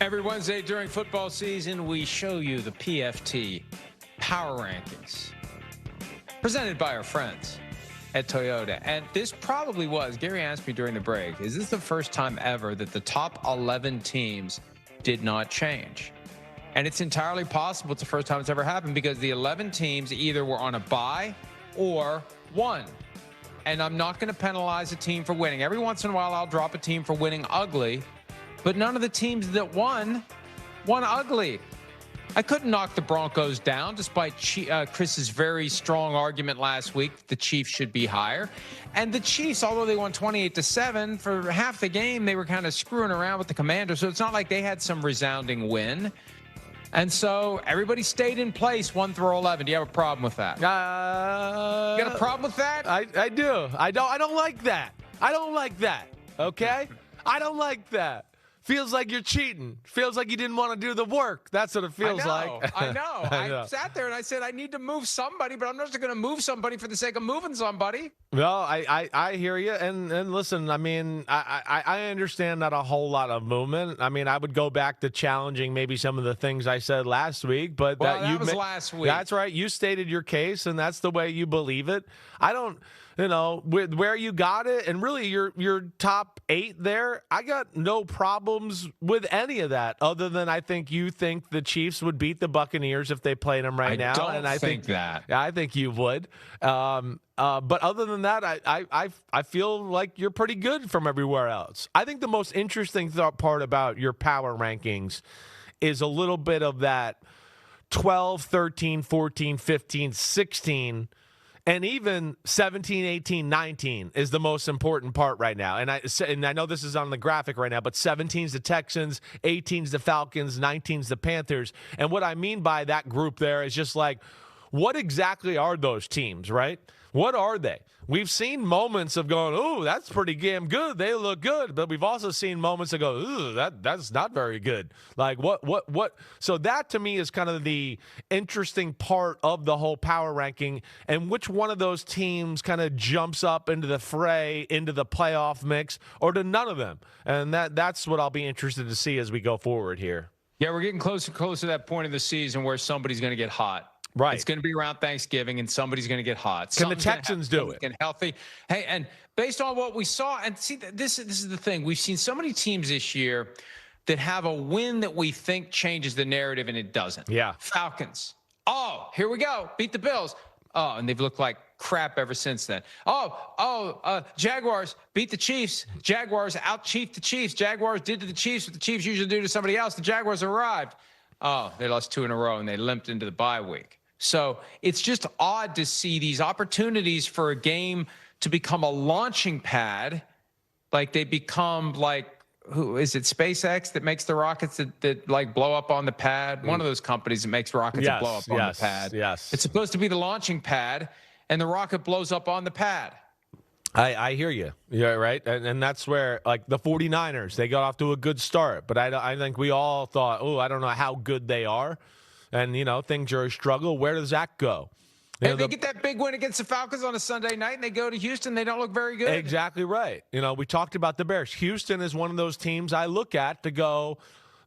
Every Wednesday during football season, we show you the PFT Power Rankings presented by our friends at Toyota. And this probably was, Gary asked me during the break, is this the first time ever that the top 11 teams did not change? And it's entirely possible it's the first time it's ever happened because the 11 teams either were on a bye or won. And I'm not going to penalize a team for winning. Every once in a while, I'll drop a team for winning ugly. But none of the teams that won ugly. I couldn't knock the Broncos down despite Chris's very strong argument last week that the Chiefs should be higher. And the Chiefs, although they won 28-7, for half the game, they were kind of screwing around with the Commanders. So it's not like they had some resounding win. And so everybody stayed in place 1 through 11. Do you have a problem with that? You got a problem with that? I do. I don't like that. I don't like that. Okay? I don't like that. Feels like you're cheating. Feels like you didn't want to do the work. That's what it feels like. I know. I sat there and I said, I need to move somebody, but I'm not just going to move somebody for the sake of moving somebody. Well, I hear you. And listen, I mean, I understand not a whole lot of movement. I mean, I would go back to challenging maybe some of the things I said last week. But that was last week. That's right. You stated your case, and that's the way you believe it. I don't... with where you got it, and really your top 8 there, I got no problems with any of that, other than I think you think the Chiefs would beat the Buccaneers if they played them right now. I think that. I think you would. But other than that, I feel like you're pretty good from everywhere else. I think the most interesting part about your power rankings is a little bit of that 12, 13, 14, 15, 16. And even 17, 18, 19 is the most important part right now. And I know this is on the graphic right now, but 17's the Texans, 18's the Falcons, 19's the Panthers. And what I mean by that group there is just like, what exactly are those teams, right? What are they? We've seen moments of going, ooh, that's pretty damn good. They look good. But we've also seen moments of go, ooh, that's not very good. Like what? So that to me is kind of the interesting part of the whole power ranking, and which one of those teams kind of jumps up into the fray, into the playoff mix, or to none of them. And that's what I'll be interested to see as we go forward here. Yeah, we're getting closer and closer to that point of the season where somebody's going to get hot. Right. It's going to be around Thanksgiving, and somebody's going to get hot. Can the Texans do it? Get healthy. Hey, and based on what we saw, and see, this is the thing. We've seen so many teams this year that have a win that we think changes the narrative, and it doesn't. Yeah. Falcons. Oh, here we go. Beat the Bills. Oh, and they've looked like crap ever since then. Jaguars beat the Chiefs. Jaguars out-chiefed the Chiefs. Jaguars did to the Chiefs what the Chiefs usually do to somebody else. The Jaguars arrived. Oh, they lost 2 in a row, and they limped into the bye week. So it's just odd to see these opportunities for a game to become a launching pad, like they become like, who is it, SpaceX that makes the rockets that like blow up on the pad? One of those companies that makes rockets that blow up on the pad. Yes. It's supposed to be the launching pad, and the rocket blows up on the pad. I hear you. Yeah, right. And that's where, like, the 49ers, they got off to a good start. But I think we all thought, I don't know how good they are. And, things are a struggle. Where does that go? They get that big win against the Falcons on a Sunday night, and they go to Houston. They don't look very good. Exactly right. We talked about the Bears. Houston is one of those teams I look at to go,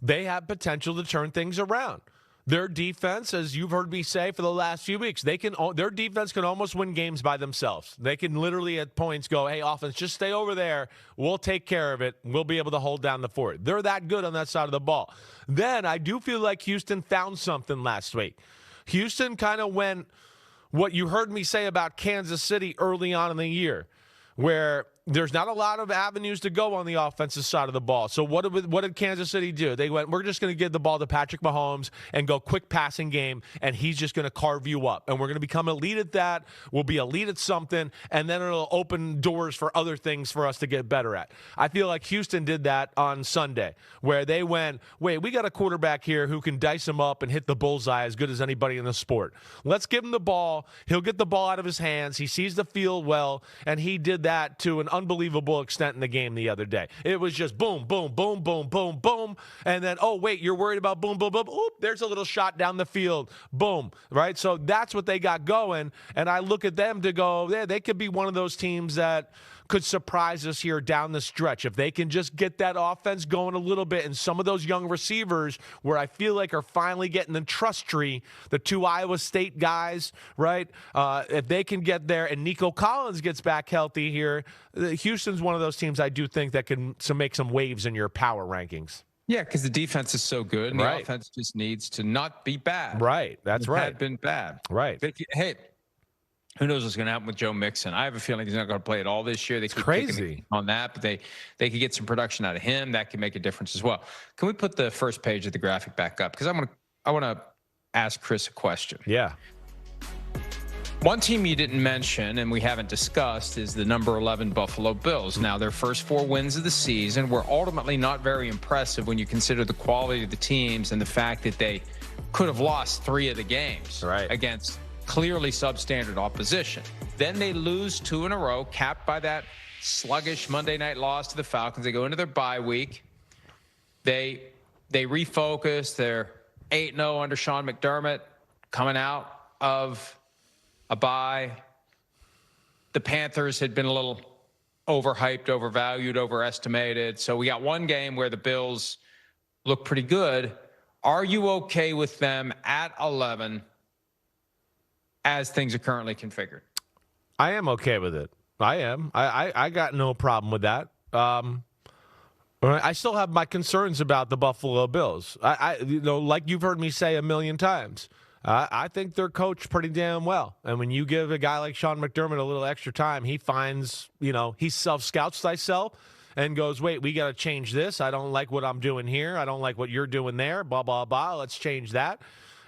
they have potential to turn things around. Their defense, as you've heard me say for the last few weeks, their defense can almost win games by themselves. They can literally at points go, hey, offense, just stay over there. We'll take care of it. We'll be able to hold down the fort. They're that good on that side of the ball. Then I do feel like Houston found something last week. Houston kind of went what you heard me say about Kansas City early on in the year, where there's not a lot of avenues to go on the offensive side of the ball. So what did Kansas City do? They went, we're just going to give the ball to Patrick Mahomes and go quick passing game, and he's just going to carve you up. And we're going to become elite at that. We'll be elite at something, and then it'll open doors for other things for us to get better at. I feel like Houston did that on Sunday, where they went, wait, we got a quarterback here who can dice him up and hit the bullseye as good as anybody in the sport. Let's give him the ball. He'll get the ball out of his hands. He sees the field well, and he did that to an unbelievable extent in the game the other day. It was just boom, boom, boom, boom, boom, boom. And then, oh, wait, you're worried about boom, boom, boom. Oop, there's a little shot down the field. Boom, right? So that's what they got going. And I look at them to go, yeah, they could be one of those teams that could surprise us here down the stretch. If they can just get that offense going a little bit, and some of those young receivers where I feel like are finally getting the trust tree, the 2 Iowa State guys, right? If they can get there and Nico Collins gets back healthy here, Houston's one of those teams I do think that can make some waves in your power rankings. Yeah, because the defense is so good, and the offense just needs to not be bad. Right, that's right. It had been bad. Right. Hey, who knows what's going to happen with Joe Mixon? I have a feeling he's not going to play it all this year. They keep crazy on that, but they could get some production out of him. That could make a difference as well. Can we put the first page of the graphic back up? Because I want to ask Chris a question. Yeah. One team you didn't mention and we haven't discussed is the number 11 Buffalo Bills. Now, their first 4 wins of the season were ultimately not very impressive when you consider the quality of the teams and the fact that they could have lost 3 of the games against clearly substandard opposition. Then they lose 2 in a row, capped by that sluggish Monday night loss to the Falcons. They go into their bye week. They refocus. They're 8-0 under Sean McDermott, coming out of a bye. The Panthers had been a little overhyped, overvalued, overestimated. So we got one game where the Bills look pretty good. Are you okay with them at 11 as things are currently configured? I am okay with it. I am. I got no problem with that. I still have my concerns about the Buffalo Bills. Like you've heard me say a million times, I think they're coached pretty damn well. And when you give a guy like Sean McDermott a little extra time, he finds, he self-scouts thyself and goes, wait, we got to change this. I don't like what I'm doing here. I don't like what you're doing there. Blah, blah, blah. Let's change that.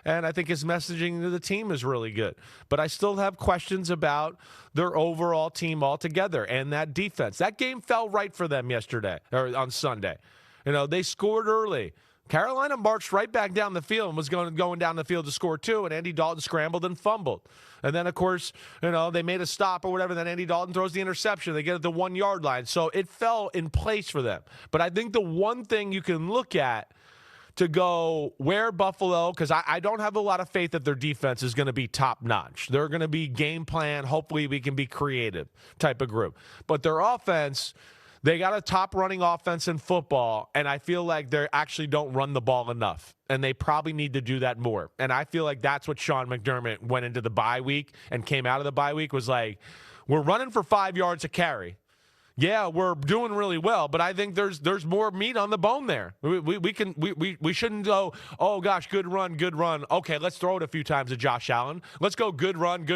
And I think his messaging to the team is really good. But I still have questions about their overall team altogether and that defense. That game fell right for them yesterday, or on Sunday. They scored early. Carolina marched right back down the field and was going down the field to score 2, and Andy Dalton scrambled and fumbled. And then, of course, they made a stop or whatever. Then Andy Dalton throws the interception. They get at the 1-yard line. So it fell in place for them. But I think the one thing you can look at to go where Buffalo, because I don't have a lot of faith that their defense is going to be top-notch. They're going to be game plan, hopefully we can be creative type of group. But their offense, they got a top running offense in football, and I feel like they actually don't run the ball enough, and they probably need to do that more. And I feel like that's what Sean McDermott went into the bye week and came out of the bye week was like, we're running for 5 yards a carry. Yeah, we're doing really well, but I think there's more meat on the bone there. We shouldn't go, oh gosh, good run. Okay, let's throw it a few times to Josh Allen. Let's go good run.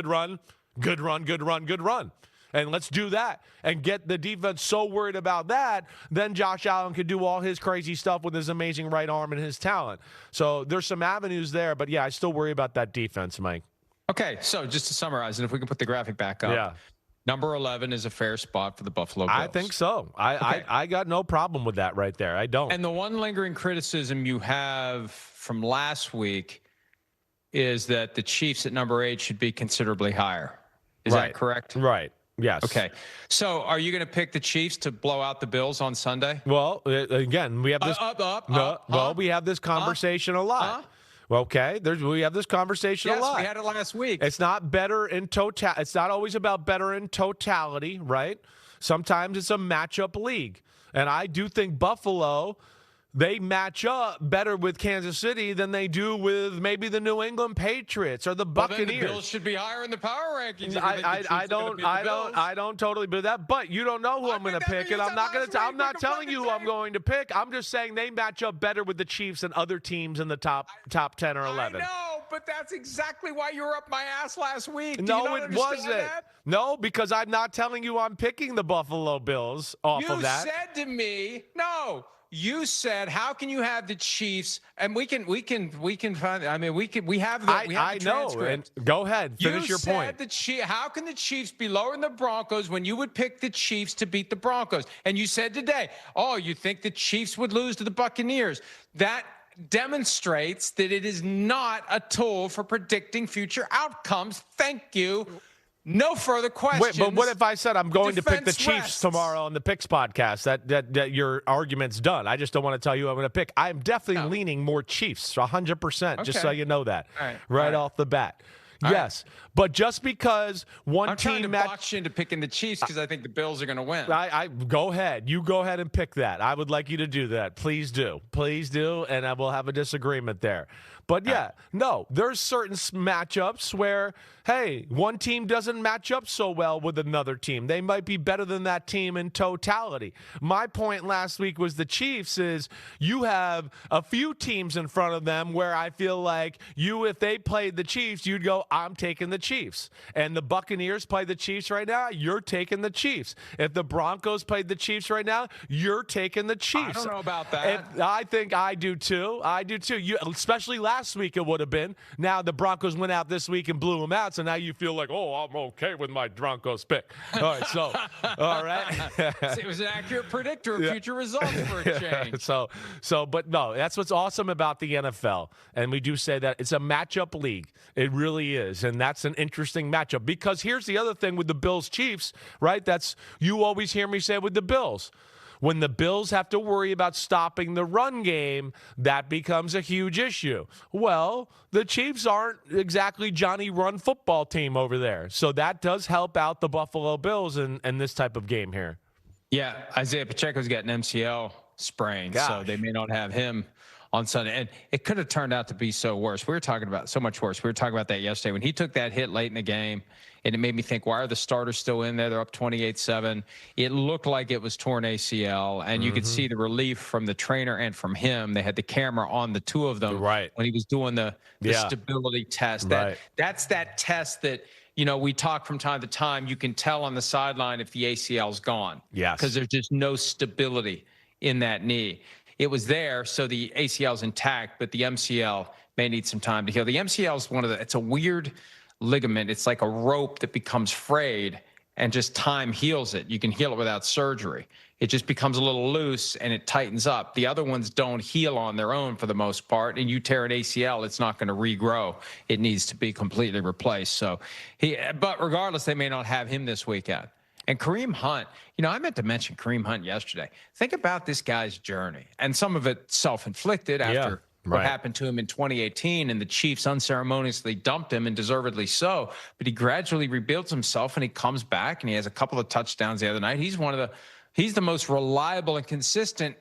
And let's do that and get the defense so worried about that, then Josh Allen could do all his crazy stuff with his amazing right arm and his talent. So there's some avenues there, but yeah, I still worry about that defense, Mike. Okay, so just to summarize, and if we can put the graphic back up. Yeah. Number 11 is a fair spot for the Buffalo Bills. I think so. I got no problem with that right there. I don't. And the one lingering criticism you have from last week is that the Chiefs at number 8 should be considerably higher. Is that correct? Right. Yes. Okay. So are you going to pick the Chiefs to blow out the Bills on Sunday? Well, again, we have this. We have this conversation a lot. Okay, we have this conversation a lot. Yes, we had it last week. It's not better in total. It's not always about better in totality, right? Sometimes it's a matchup league, and I do think Buffalo, they match up better with Kansas City than they do with maybe the New England Patriots or the Buccaneers. Then the Bills should be higher in the power rankings. I don't totally believe that, but you don't know who I'm going to pick, and I'm not telling you who I'm going to pick. I'm just saying they match up better with the Chiefs and other teams in the top 10 or 11. I know, but that's exactly why you were up my ass last week. No, it wasn't. That? No, because I'm not telling you I'm picking the Buffalo Bills off of that. You said to me, no. You said, "How can you have the Chiefs?" And we can find. I mean, we have the. I know. And go ahead, finish your point. How can the Chiefs be lower than the Broncos when you would pick the Chiefs to beat the Broncos? And you said today, "Oh, you think the Chiefs would lose to the Buccaneers?" That demonstrates that it is not a tool for predicting future outcomes. Thank you. No further questions. Wait, but what if I said I'm going to pick the Chiefs tomorrow on the Picks podcast? That your argument's done. I just don't want to tell you who I'm going to pick. I'm definitely leaning more Chiefs, 100%, just so you know that right off the bat. Yes, but just because one I'm trying to team box you into picking the Chiefs because I think the Bills are going to win. I go ahead. You go ahead and pick that. I would like you to do that. Please do. Please do, and I will have a disagreement there. But yeah, no, there's certain matchups where, hey, one team doesn't match up so well with another team. They might be better than that team in totality. My point last week was the Chiefs is you have a few teams in front of them where I feel like if they played the Chiefs, you'd go, I'm taking the Chiefs. And the Buccaneers play the Chiefs right now, you're taking the Chiefs. If the Broncos played the Chiefs right now, you're taking the Chiefs. I don't know about that. I think I do too. Especially last week it would have been. Now the Broncos went out this week and blew them out, so now you feel like, oh, I'm okay with my Broncos pick. All right, so, all right. It was an accurate predictor of future results for a change. But no, that's what's awesome about the NFL. And we do say that it's a matchup league. It really is. And that's an interesting matchup because here's the other thing with the Bills-Chiefs, right? You always hear me say with the Bills. When the Bills have to worry about stopping the run game, that becomes a huge issue. Well, the Chiefs aren't exactly Johnny Run football team over there. So that does help out the Buffalo Bills in this type of game here. Yeah, Isaiah Pacheco's got an MCL sprain, so they may not have him on Sunday. And it could have turned out to be so worse. We were talking about so much worse. We were talking about that yesterday when he took that hit late in the game. And it made me think, why are the starters still in there? They're up 28-7. It looked like it was torn ACL, and you could see the relief from the trainer and from him. They had the camera on the two of them when he was doing the stability test. That's that test that, we talk from time to time. You can tell on the sideline if the ACL's gone. Yes. Because there's just no stability in that knee. It was there, so the ACL's intact, but the MCL may need some time to heal. The MCL is it's a weird ligament. It's like a rope that becomes frayed and just time heals it. You can heal it without surgery. It just becomes a little loose and it tightens up. The other ones don't heal on their own for the most part. And you tear an ACL, it's not going to regrow. It needs to be completely replaced. But regardless, they may not have him this weekend. And Kareem Hunt, I meant to mention Kareem Hunt yesterday. Think about this guy's journey. And some of it self-inflicted after what happened to him in 2018, and the Chiefs unceremoniously dumped him, and deservedly so. But he gradually rebuilds himself, and he comes back, and he has a couple of touchdowns the other night. He's the most reliable and consistent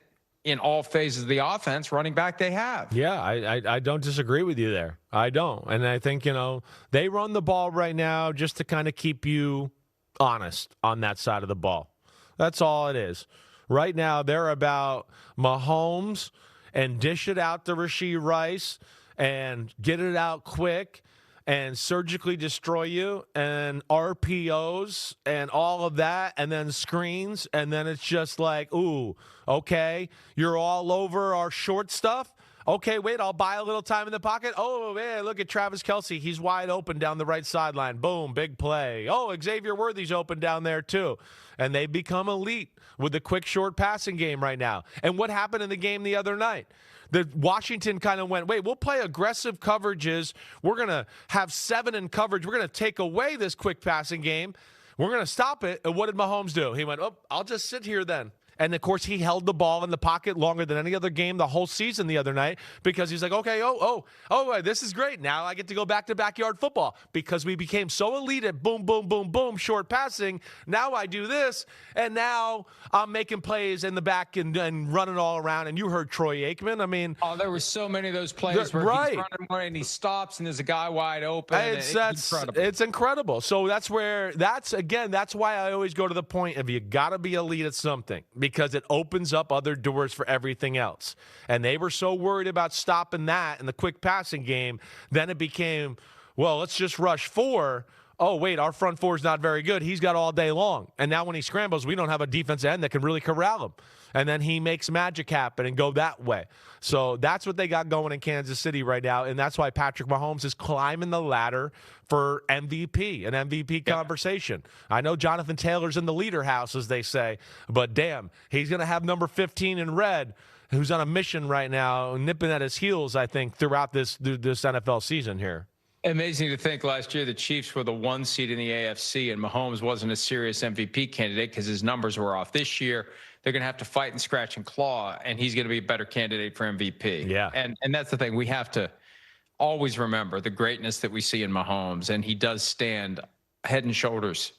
in all phases of the offense running back they have. Yeah, I don't disagree with you there. I don't. And I think, they run the ball right now just to kind of keep you honest on that side of the ball. That's all it is. Right now, they're about Mahomes and dish it out to Rashee Rice and get it out quick and surgically destroy you and RPOs and all of that and then screens. And then it's just like, ooh, okay, you're all over our short stuff. Okay, wait, I'll buy a little time in the pocket. Oh, man, look at Travis Kelce. He's wide open down the right sideline. Boom, big play. Oh, Xavier Worthy's open down there too. And they become elite with the quick, short passing game right now. And what happened in the game the other night? Washington kind of went, wait, we'll play aggressive coverages. We're going to have 7 in coverage. We're going to take away this quick passing game. We're going to stop it. And what did Mahomes do? He went, oh, I'll just sit here then. And, of course, he held the ball in the pocket longer than any other game the whole season the other night because he's like, okay, this is great. Now I get to go back to backyard football because we became so elite at boom, boom, boom, boom, short passing. Now I do this, and now I'm making plays in the back and running all around. And you heard Troy Aikman. I mean. Oh, there were so many of those plays where he's running away and he stops and there's a guy wide open. It's incredible. It's incredible. So that's why I always go to the point of you got to be elite at something. Because it opens up other doors for everything else. And they were so worried about stopping that in the quick passing game, then it became, well, let's just rush 4. Oh, wait, our front 4 is not very good. He's got all day long. And now when he scrambles, we don't have a defensive end that can really corral him. And then he makes magic happen and go that way. So that's what they got going in Kansas City right now. And that's why Patrick Mahomes is climbing the ladder for MVP, an MVP conversation. I know Jonathan Taylor's in the leader house, as they say, but damn, he's going to have number 15 in red, who's on a mission right now, nipping at his heels, I think, throughout this NFL season here. Amazing to think last year the Chiefs were the 1 seed in the AFC and Mahomes wasn't a serious MVP candidate because his numbers were off. This year, they're going to have to fight and scratch and claw, and he's going to be a better candidate for MVP. Yeah. And that's the thing. We have to always remember the greatness that we see in Mahomes, and he does stand head and shoulders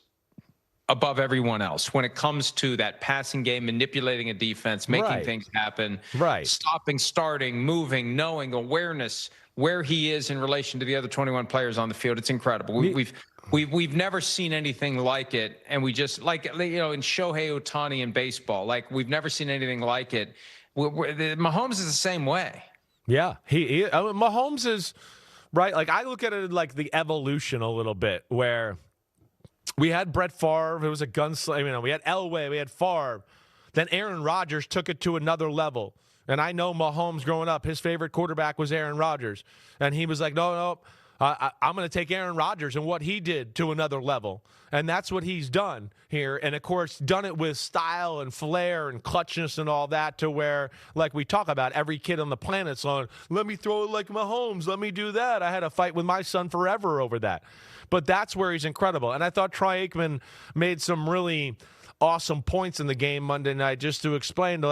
above everyone else when it comes to that passing game, manipulating a defense, making things happen, stopping, starting, moving, knowing, awareness, where he is in relation to the other 21 players on the field. It's incredible. We've never seen anything like it, and we just, like, in Shohei Ohtani in baseball, like, we've never seen anything like it. Mahomes is the same way. Yeah, Mahomes is right. Like, I look at it like the evolution a little bit, where we had Brett Favre, it was a gunslinger. We had Elway, we had Favre. Then Aaron Rodgers took it to another level. And I know Mahomes growing up, his favorite quarterback was Aaron Rodgers. And he was like, no, I'm going to take Aaron Rodgers and what he did to another level. And that's what he's done here. And, of course, done it with style and flair and clutchness and all that, to where, like we talk about, every kid on the planet's on, let me throw it like Mahomes. Let me do that. I had a fight with my son forever over that. But that's where he's incredible. And I thought Troy Aikman made some really awesome points in the game Monday night, just to explain,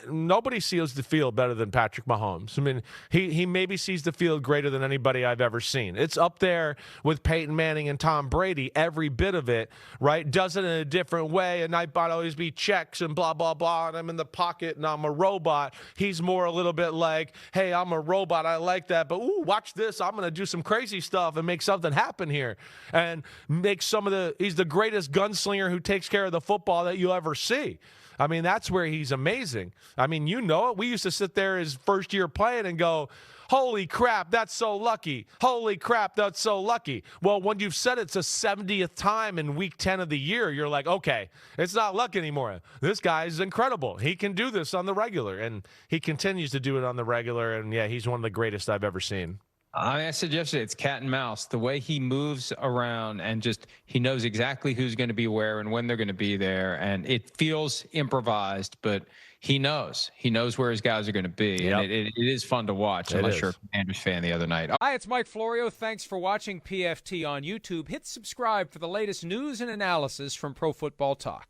nobody sees the field better than Patrick Mahomes. I mean, he maybe sees the field greater than anybody I've ever seen. It's up there with Peyton Manning and Tom Brady, every bit of it, right? Does it in a different way. And I might always be checks and blah, blah, blah, and I'm in the pocket and I'm a robot. He's more a little bit like, hey, I'm a robot. I like that. But, ooh, watch this. I'm going to do some crazy stuff and make something happen here. And make he's the greatest gunslinger who takes care of the football that you'll ever see. I mean, that's where he's amazing. I mean, you know it. We used to sit there his first year playing and go, holy crap, that's so lucky. Holy crap, that's so lucky. Well, when you've said it's the 70th time in week 10 of the year, you're like, okay, it's not luck anymore. This guy is incredible. He can do this on the regular, and he continues to do it on the regular. And, yeah, he's one of the greatest I've ever seen. I said yesterday, it's cat and mouse. The way he moves around, and just, he knows exactly who's going to be where and when they're going to be there. And it feels improvised, but he knows where his guys are going to be. Yep. And it is fun to watch, unless you're a Commanders fan the other night. Hi, it's Mike Florio. Thanks for watching PFT on YouTube. Hit subscribe for the latest news and analysis from Pro Football Talk.